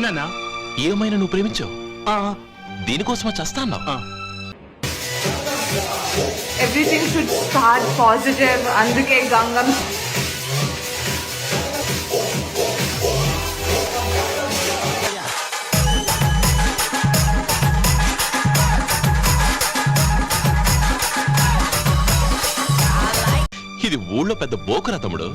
అవునా? ఏమైనా నువ్వు ప్రేమించావు? దీనికోసమా చస్తా అన్నావు? Everything should start positive. అందుకే గంగం ఇది ఊళ్ళో పెద్ద బోకురా తమ్ముడు.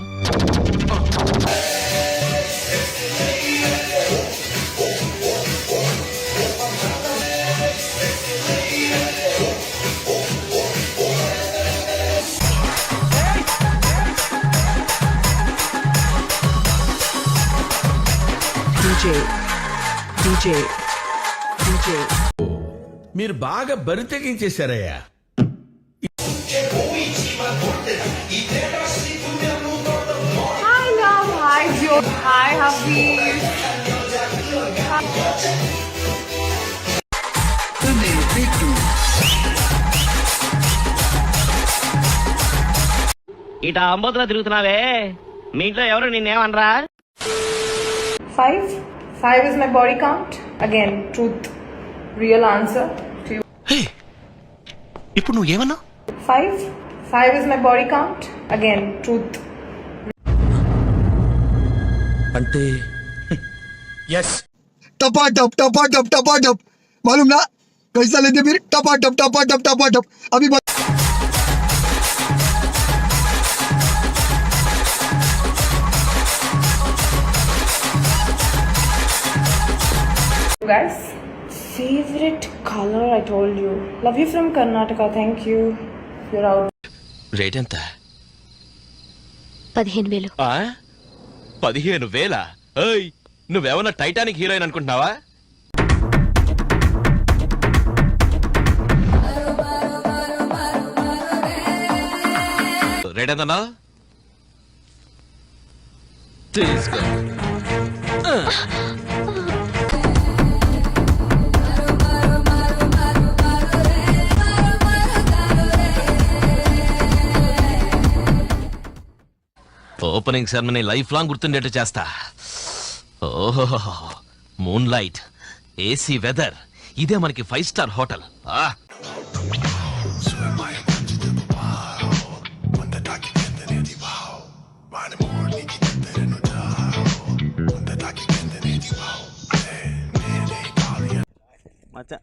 మీరు బాగా బరి తెగించేశారయ్యా. Hi love, hi Joe, hi Hafiz. ఇట అంబోతులా తిరుగుతున్నావే, మీ ఇంట్లో ఎవరు నిన్నేమనరా? 5 is my body count. Again, truth, real answer to you. హే, ఇప్పుడు నువ్వు ఏమన్నా? 5 is my body count. Again, truth. అంటే Yes. टपाटप टपाटप टपाटप मालूम ना कैसा लेते फिर टपाटप टपाटप टपाटप अभी You guys, favorite color? I told you. Love you from Karnataka. Thank you. You're out. Rate ఎంత? 15,000. 15,000? ఏయ్, నువ్వేమన్నా టైటానిక్ హీరోయిన్ అనుకుంటున్నావా? రేట్ ఎంతన్నా? తీసుకో. ఓపెనింగ్ సెరమనీ లైఫ్ లాంగ్ గుర్తుండేట్టు చేస్తా. ఓహో, మూన్ లైట్, ఏసీ వెదర్, ఇదే మనకి 5 స్టార్ హోటల్. మచ్చా